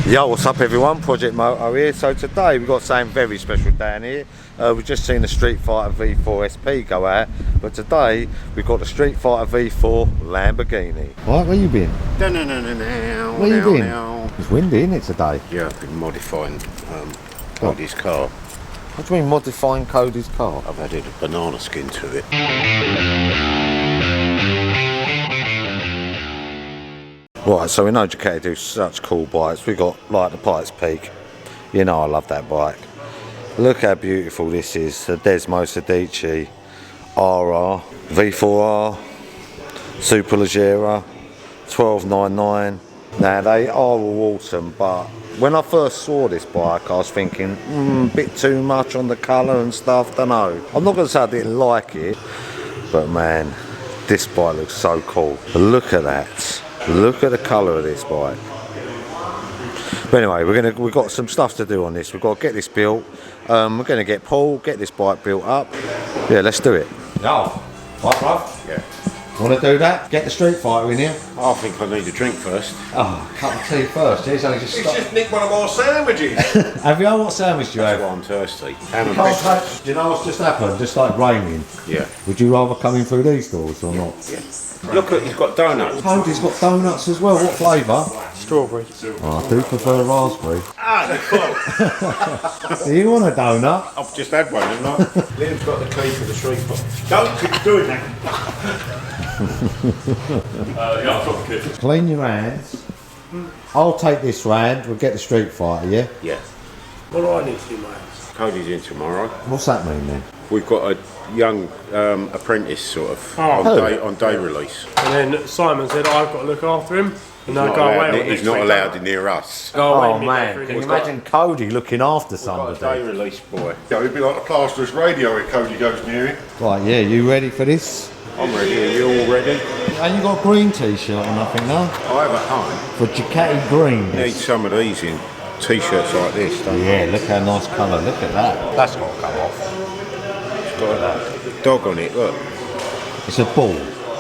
Yo, what's up everyone, Project Moto here. So today we've got something very special down here. We've just seen the Streetfighter V4 SP go out, but today we've got the Streetfighter V4 Lamborghini. Right, where you been? Where you been? It's windy, isn't it, today? Yeah, I've been modifying Cody's car. What do you mean modifying Cody's car? I've added a banana skin to it. Right, so we know Ducati do such cool bikes. We got like the Pikes Peak. You know I love that bike. Look how beautiful this is. The Desmo Sedici RR V4R Superleggera 1299. Now they are all awesome, but when I first saw this bike I was thinking a bit too much on the colour and stuff, don't know. I'm not going to say I didn't like it, but man, this bike looks so cool. But look at that. Look at the colour of this bike. But anyway, we've got some stuff to do on this. We've got to get this built. We're going to get Paul, get this bike built up. Yeah, let's do it. No. Right, bruv? Yeah. Want to do that? Get the Streetfighter in here. I think I need a drink first. Oh, cup of tea first. He's only just stopped. He's just nicked one of our sandwiches. Have you? What sandwich do you have? That's why I'm thirsty. Do you know what's just happened? Just like raining. Yeah. Would you rather come in through these doors or not? Yeah. Look at, he's got donuts. Cody's got donuts as well. What flavour? Strawberry. Oh, I do prefer raspberry. Ah, you're full. Do you want a donut? I've just had one, haven't I? Liam's got the key for the street fight. Don't keep doing that. Yeah, I've got the kid. Clean your hands. I'll take this round. We'll get the Streetfighter, yeah? Yeah. What do I need to do, mate? Cody's in tomorrow. What's that mean then? We've got a young apprentice sort of on day release. And then Simon said I've got to look after him. And He's I not go allowed- away. He's not allowed near us. Go away. Oh man, can you imagine Cody looking after Got a day somebody? release boy. Yeah, it'd be like a plasterer's radio if Cody goes near him. Right, yeah, you ready for this? I'm ready. Are you all ready? And you got a green t-shirt on, I think, no? I have at home. For Ducati green. Need some of these in t-shirts like this, don't you? Yeah, look how nice colour, look at that. That's got to come off. It's got a dog on it, look. It's a ball.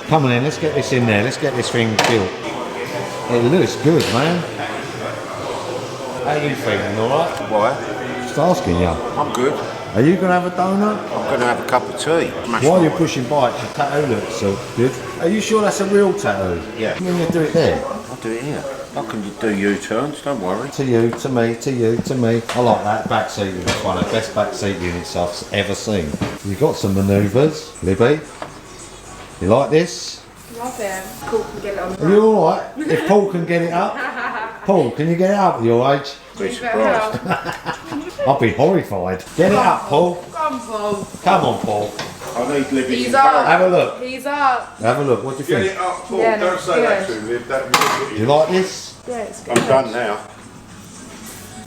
Come on in, let's get this in there, let's get this thing built. It looks good, man. How you feeling, alright? Why? Just asking you. I'm good. Are you going to have a donut? I'm going to have a cup of tea. While you're pushing bikes, your tattoo looks so good. Are you sure that's a real tattoo? Yeah. You mean you do it there? I'll do it here. I can do U-turns, don't worry. To you, to me, to you, to me. I like that back seat unit. It's one of the best back seat units I've ever seen. You've got some manoeuvres, Libby. You like this? Love it. Paul can get it on the Are you alright? If Paul can get it up? Paul, can you get it up at your age? Be surprised. I'll be horrified. Get it up, Paul. Come, Paul. Come on, Paul. I need Libby's He's up. Have a look. He's up. Have a look. What do you Get think? it up, Paul. Yeah, Don't no, say that good. to him. That Do you like this? Yeah, it's good. I'm done now.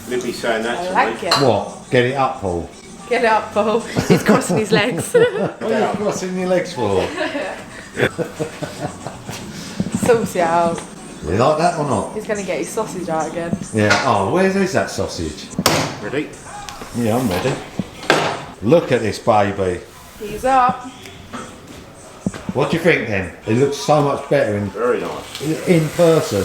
Libby's saying that I to like me. it. What? Get it up, Paul. Get it up, Paul. He's crossing his legs. What are you crossing your legs for? Saucy out. You like that or not? He's going to get his sausage out again. Yeah. Oh, where's that sausage? Ready? Yeah, I'm ready. Look at this baby. He's up. What do you think then? It looks so much better Very nice. in person.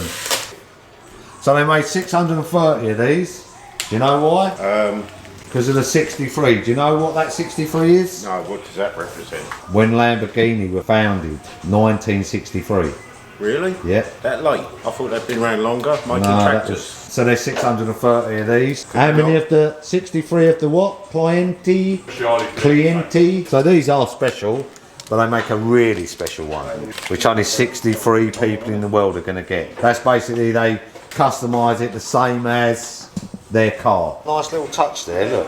So they made 630 of these. Do you know why? Because of the 63. Do you know what that 63 is? No, what does that represent? When Lamborghini were founded, 1963. Really? Yeah. That late? I thought they'd been around longer, making No, that tractors. was, so there's 630 of these. How many of the 63 of the what? Clienti. So these are special, but they make a really special one, which only 63 people in the world are going to get. That's basically, they customise it the same as their car. Nice little touch there, look.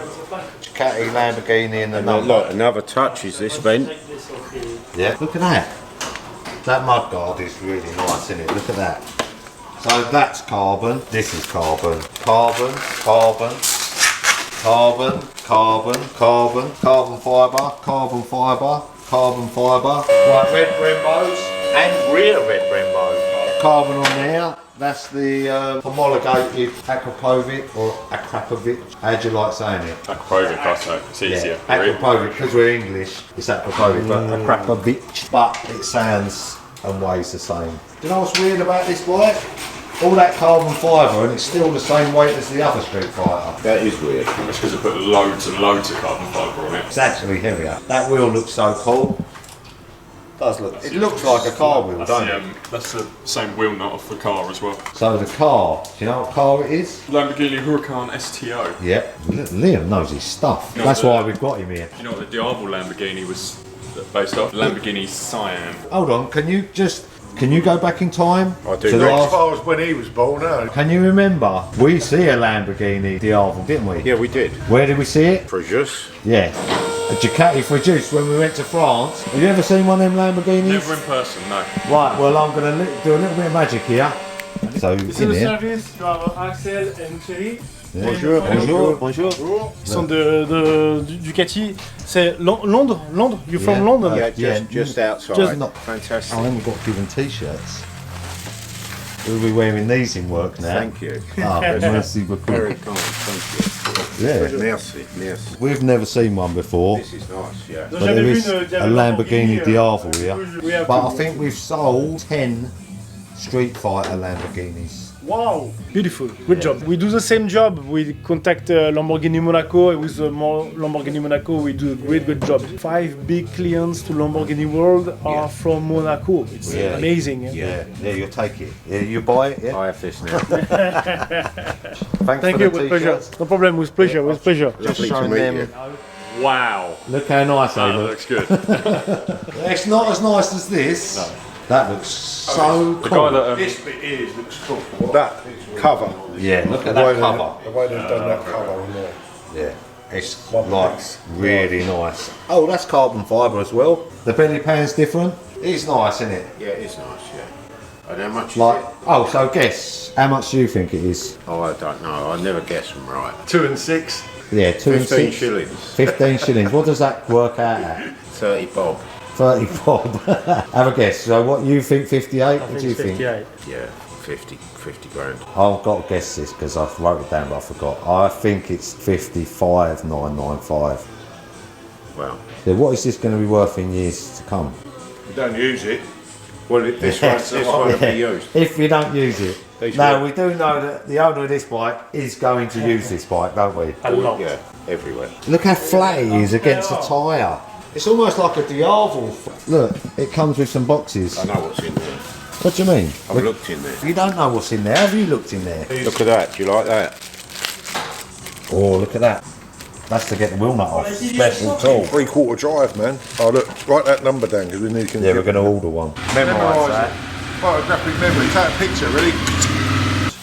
Ducati, Lamborghini and the number. Look, another touch is this vent. Yeah. Look at that. That mudguard is really nice, isn't it? Look at that. So that's carbon. This is carbon. Carbon, carbon, carbon, carbon, carbon, carbon fibre, carbon fibre, carbon fibre. Right, red Brembos and rear red Brembos. Carbon on there. That's the homologated Akrapovic or Akrapovic. How do you like saying it? Aquapovic, I say. It's easier. Akrapovic, because we're English, it's Akrapovic, but Akrapovic. But it sounds and weighs the same. Do you know what's weird about this bike? all that carbon fibre and it's still the same weight as the other Streetfighter. That is weird. It's because I put loads and loads of carbon fibre on it. It's actually heavier. That wheel looks so cool. Does look. It looks like a car wheel, don't it? That's the same wheel nut off the car as well. So the car, do you know what car it is? Lamborghini Huracan STO. Yep. Liam knows his stuff. That's why we've got him here. You know what the Diablo Lamborghini was based off? Lamborghini Cyan. Hold on, can you go back in time? I do. To the As last- far as when he was born, Can you remember? We see a Lamborghini Diablo, didn't we? Yeah, we did. Where did we see it? Prejus. Yeah. A Ducati for juice when we went to France. Have you ever seen one of them Lamborghinis? Never in person, no. Right, well I'm going to do a little bit of magic here. So in C'est le here. service, you have Axel and Thierry. Bonjour, bonjour. Ils sont de Ducati. C'est Londres? You're from London? Yeah, just outside. Just not- Fantastic. I haven't got given t-shirts. We'll be wearing these in work now. Thank you. Ah, merci beaucoup. Very kind. Thank Yeah. you. Merci. Merci. We've never seen one before. This is nice. Yeah. But there is a Lamborghini Diablo here. We have But I think we've sold 10 Streetfighter Lamborghinis. Wow, beautiful, good job. We do the same job. We contact Lamborghini Monaco. With Lamborghini Monaco, we do a great job. 5 big clients to Lamborghini World are from Monaco. It's amazing. Yeah, you'll take it. Yeah, you buy it, yeah? I have this now. Thanks Thank for you, the with pleasure. t-shirts. No problem, with pleasure, with pleasure. Lovely to showing meet them. you. Wow. Look how nice they That look. looks good. It's not as nice as this. No. That looks so The cool. guy that This bit here looks cool. That cover. Yeah, look at The way that cover. The way they've done that cover on there. Yeah, it's like really nice. Oh, that's carbon fibre as well. The belly pan's different. It's nice, isn't it? Yeah, it's nice. Yeah. And how much Like, is it? oh, so guess how much do you think it is? Oh, I don't know. I never guess them right. 2 and 6. Yeah, 2 and 15 6. shillings. 15 shillings. What does that work out at? 30 bob. 30 bob. Have a guess. So what you think? 58? What do you think? 58. Yeah, 50 grand. I've got to guess this because I wrote it down but I forgot. I think it's 55,995. Well, Yeah, what is this going to be worth in years to come? You don't use it. well, this one will be used. If you don't use it. These Now, will- we do know that the owner of this bike is going to use this bike, don't we? A lot. Yeah, everywhere. Look how flat it is against the tyre. It's almost like a Diablo. Look, it comes with some boxes. I know what's in there. What do you mean? I've looked in there. You don't know what's in there. Have you looked in there? Look at that. Do you like that? Oh, look at that. That's to get the wheel nut off. Special tool. 3/4 drive, man. Oh, look, write that number down because we need to. Yeah, we're going to order one. Memorise that. Photographic memory. Take a picture, ready?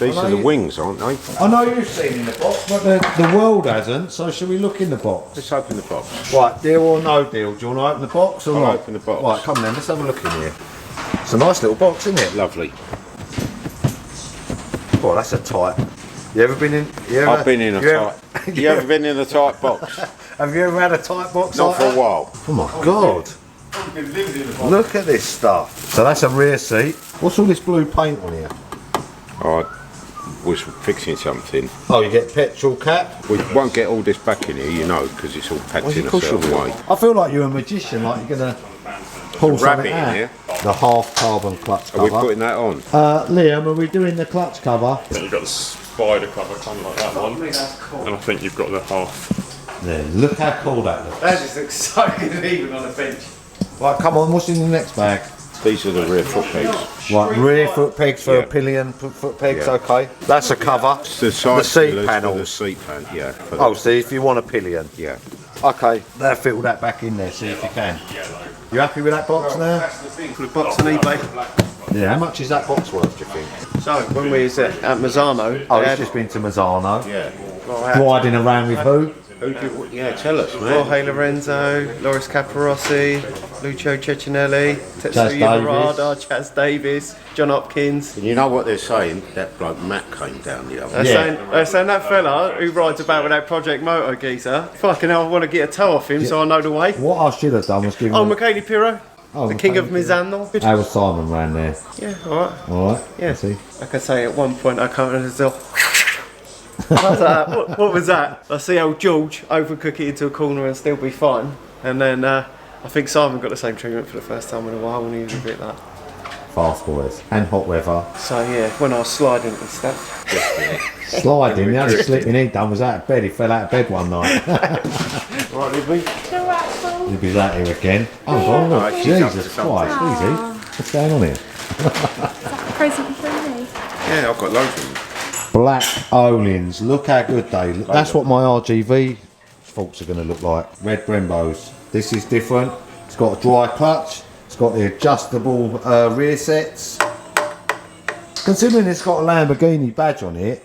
These are the wings, aren't they? I know you've seen in the box, but the world hasn't, so should we look in the box? Let's open the box. Right, deal or no deal? Do you want to open the box or I'll not? open the box. Right, come then, let's have a look in here. It's a nice little box, isn't it? Lovely. Oh, that's a tight. You ever been in? I've been in a tight. You ever been in a tight box? Have you ever had a tight box Not like for a that? while. Oh my god! Look at this stuff. So that's a rear seat. What's all this blue paint on here? I was fixing something. Oh, you get petrol cap. We won't get all this back in here, you know, because it's all packed in a certain way. I feel like you're a magician, like you're gonna pull Wrap something it in out. here. The half carbon clutch Are we cover. putting that on? Liam, are we doing the clutch cover? You've got the spider cover, kind of like that one. And I think you've got the half. Yeah, look how cool that looks. That just looks so good even on a bench. Right, come on, what's in the next bag? These are the rear foot pegs. Right, rear foot pegs for a Yeah. pillion, foot pegs, Yeah. okay. That's a cover. It's the side seat pillars for panel. The seat panel, yeah. for Oh, the- see, if you want a pillion. yeah. Okay, now fill that back in there, see if you can. You happy with that box now? Put a box on eBay. Yeah, how much is that box worth, do you think? So when we was at Mazzano, Oh, they it's had- just been to Mazzano. Yeah. Riding around with who? Yeah, tell us, man. Jorge Lorenzo, Loris Caparossi, Lucio Cecinelli, Chaz Tetsuya Murata, Chaz Davis, John Hopkins. And you know what they're saying? That bloke Matt came down the other They're saying that fella who rides about with that Project Moto geezer, fucking hell, I want to get a toe off him so I know the way. What I should have done was give him... Oh, Michele Pirro, Oh, the king of Michele Mizano. How was Simon round there? Yeah, alright. Alright, Yeah. see. Like I say, at one point I come in and still. What was that? I see old George overcook it into a corner and still be fine. And then I think Simon got the same treatment for the first time in a while when he was a bit like. fast boys. And hot weather. So yeah, when I was sliding and stuff. Sliding, the only sleeping he'd done was out of bed. He fell out of bed one night. Right, Libby? You'll be that here again. Oh, Right, God, she's up to Jesus something. Christ, easy. What's going on here? Present for me. Yeah, I've got loads of them. Black Olins, look how good they look. That's what my RGV forks are going to look like. Red Brembos. This is different. It's got a dry clutch. It's got the adjustable rear sets. Considering it's got a Lamborghini badge on it,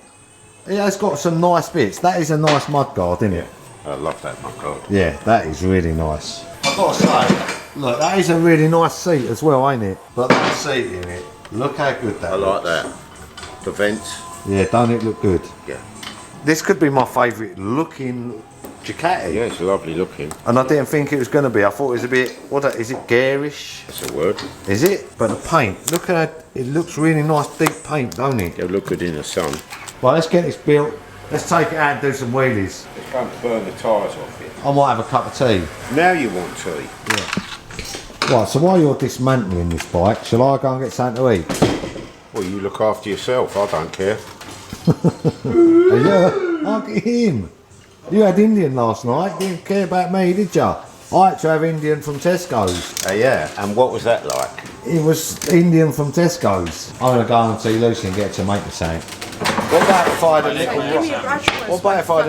it has got some nice bits. That is a nice mudguard, isn't it? I love that, my God. Yeah, that is really nice. I've got to say, look, that is a really nice seat as well, ain't it? But that seat in it, look how good that I looks. like that. The vents. Yeah, don't it look good? Yeah. This could be my favourite looking Ducati. Yeah, it's lovely looking. And I didn't think it was going to be. I thought it was a bit, is it garish? That's a word. Is it? But the paint, look at it, looks really nice deep paint, don't it? It'll look good in the sun. Right, let's get this built. Let's take it out and do some wheelies. It's going to burn the tyres off it. I might have a cup of tea. Now you want tea. Right, so while you're dismantling this bike, shall I go and get something to eat? Well, you look after yourself. I don't care. Yeah, I'll get him. You had Indian last night, didn't care about me, did ya? I had to have Indian from Tesco's. Yeah, and what was that like? It was Indian from Tesco's. I'm going to go and see Lucy and get her to make the same. What about if I had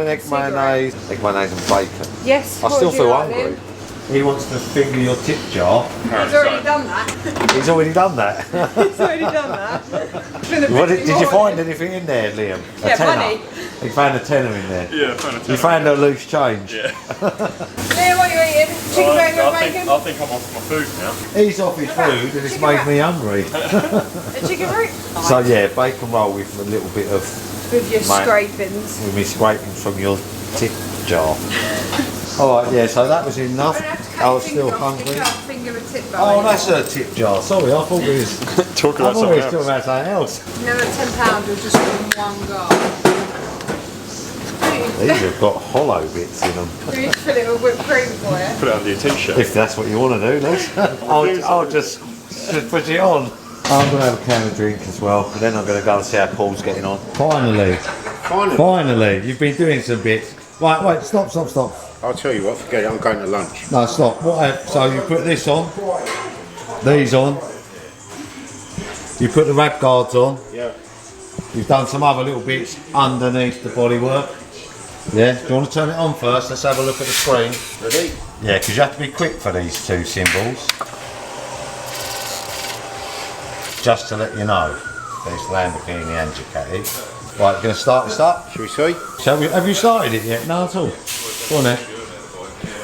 an egg mayonnaise, egg mayonnaise and bacon? Yes. I what still would you feel like, hungry. Liam? He wants to finger your tip jar. He's already done that. He's already done that. He's already done that. Did you find anything in there, Liam? Yeah, money. He found a tenner in there. Yeah, found a You tenner. found a loose change. Yeah. Liam, what are you eating? Chicken bacon with bacon? I think I'm off my food now. He's off his food and it's made me hungry. A chicken root? So yeah, bacon roll with a little bit of With your Mate. scrapings. with me scrapings from your tip jar. Alright, yeah, so that was enough. I was still hungry. Finger a tip Oh, that's a tip jar. Sorry, I thought we was Talking I about thought we something was talking else. about something else. Never £10 will just in one go. These have got hollow bits in them. We need to fill it with whipped cream for you. Put it under your t-shirt. If that's what you want to do, Liz. I'll just put it on. I'm going to have a can of drink as well, and then I'm going to go and see how Paul's getting on. Finally, you've been doing some bits. Right, wait, stop. I'll tell you what, forget it, I'm going to lunch. No, stop. So you put this on, these on, you put the rack guards on, Yeah. you've done some other little bits underneath the bodywork. Yeah, do you want to turn it on first? Let's have a look at the screen. Ready? Yeah, because you have to be quick for these two symbols. Just to let you know, there's Lamborghini and Ducati. Right, you're going to start this up? Shall we see? Have you started it yet? No, at all. Go on then.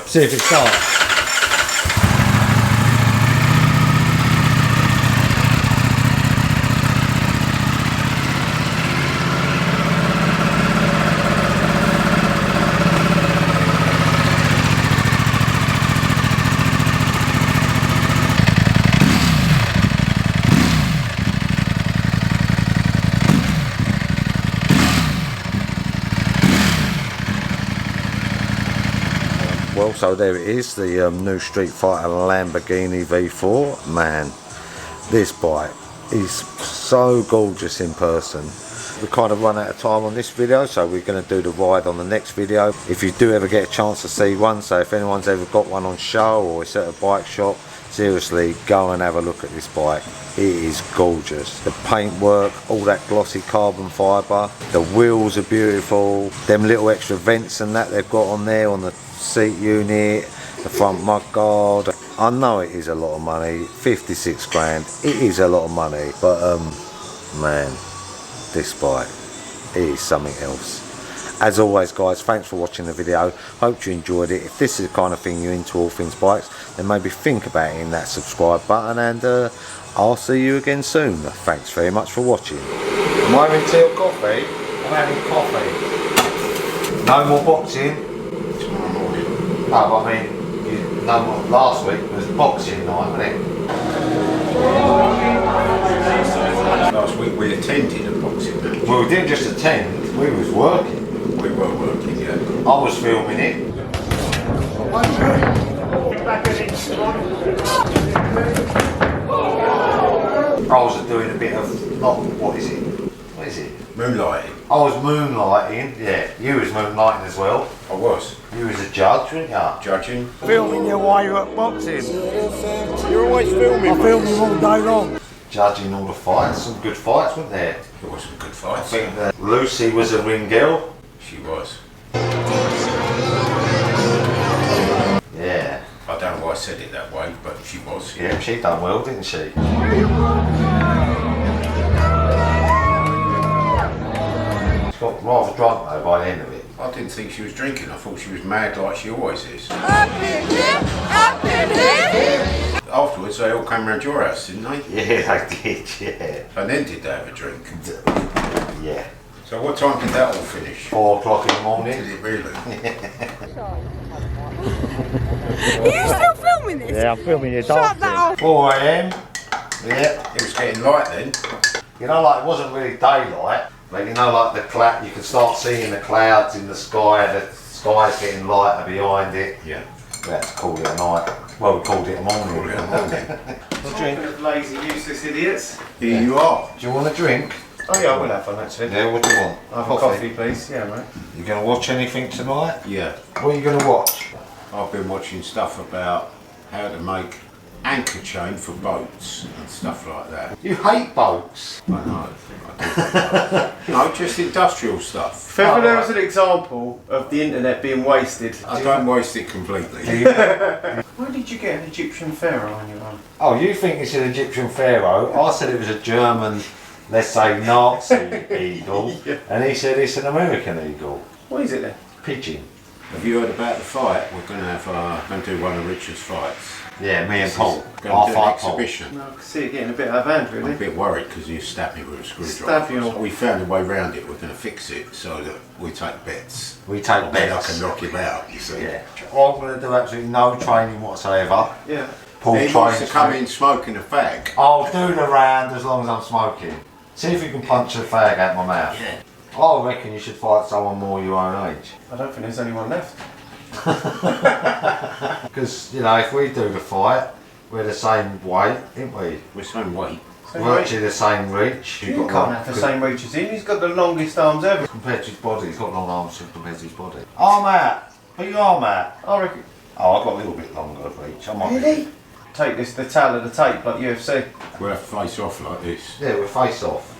See if it starts. Well, so there it is, the new Streetfighter Lamborghini V4. Man, this bike is so gorgeous in person. We kind of run out of time on this video, so we're going to do the ride on the next video. If you do ever get a chance to see one, so if anyone's ever got one on show or it's at a bike shop, seriously, go and have a look at this bike. It is gorgeous. The paintwork, all that glossy carbon fibre, the wheels are beautiful, them little extra vents and that they've got on there on the seat unit, the front mudguard. I know it is a lot of money, 56 grand, it is a lot of money, but man, this bike, it is something else. As always guys, thanks for watching the video, hope you enjoyed it. If this is the kind of thing you're into, all things bikes, then maybe think about hitting that subscribe button, and I'll see you again soon. Thanks very much for watching. Am I having tea or coffee? I'm having coffee. No more boxing. No, but I mean, last week was boxing night, wasn't it? Last week we attended a boxing match. Well, we didn't just attend, we was working. We were working, yeah. I was filming it. I was doing a bit of, what is it? What is it? Moonlighting. I was moonlighting, yeah. You was moonlighting as well. I was. You was a judge, weren't you? Judging. Filming you while you're at boxing. You're always filming, I film you all day long. Judging all the fights, some good fights, weren't there? There was some good I fights. think that Lucy was a ring girl. She was. Yeah. I don't know why I said it that way, but she was. Yeah, she done well, didn't she? She got rather drunk though by the end of it. I didn't think she was drinking. I thought she was mad like she always is. Up in here, up in here. Afterwards, they all came round your house, didn't they? Yeah, I did, yeah. And then did they have a drink? Yeah. So what time did that all finish? 4 o'clock in the morning. Did it really? Are you still filming this? Yeah, I'm filming you Shut that off. 4 AM. Yeah. It was getting light then. You know, like it wasn't really daylight, but you know, like the cloud, you could start seeing the clouds in the sky, the sky's getting lighter behind it. Yeah. We had to call it a night. Well, we called it a morning. Talking of lazy, useless idiots. Here you are. Do you want a drink? Oh yeah, I will have one actually. Yeah, what do you want? I'll have a coffee, please. Yeah, mate. You going to watch anything tonight? Yeah. What are you going to watch? I've been watching stuff about how to make anchor chain for boats and stuff like that. You hate boats. I know. No, just industrial stuff. If ever there was an example of the internet being wasted, I don't waste it completely. where did you get an Egyptian pharaoh on your own? Oh, you think it's an Egyptian pharaoh? I said it was a German, let's say Nazi eagle, and he said it's an American eagle. What is it then? Pigeon. Have you heard about the fight? We're going to have going to do one of Richard's fights. Yeah, me and Paul. Going I'll to do an fight Paul. exhibition. No, I can see it getting a bit out of hand, I'm really. a bit worried because you stabbed me with a Stab you screwdriver. all. We found a way round it. We're going to fix it so that we take bets. We take Then I bets. can knock him out, you see. Yeah. I'm going to do absolutely no training whatsoever. Yeah. Paul He wants to trains come me. in smoking a fag. I'll do the round as long as I'm smoking. See if you can punch a fag out my mouth. Yeah. I reckon you should fight someone more your own age. I don't think there's anyone left. Because, you know, if we do the fight, we're the same weight, ain't we? We're same weight. We're actually the same reach. You can't have the same reach as him. He's got the longest arms ever. Compared to his body, he's got long arms compared to his body. Arm out! Put your arm out! I reckon. Oh, I've got a little bit longer reach. I might Really? Take this, the tail of the tape, like UFC. We'll have to face off like this. Yeah, we're face off.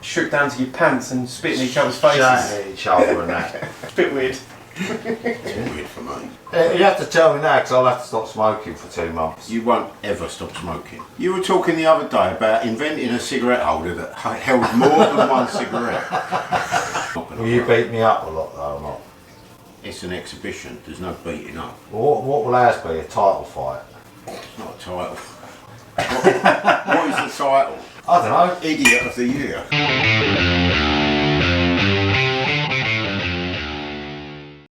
Strip down to your pants and spit in each other's faces. Shout at each other and that. It's a bit weird. It's weird for me. You have to tell me now because I'll have to stop smoking for 2 months. You won't ever stop smoking. You were talking the other day about inventing a cigarette holder that held more than one cigarette. Will you beat me up a lot though or not? It's an exhibition. There's no beating up. What will ours be? A title fight? It's not a title. What is the title? I don't know. Idiot of the Year.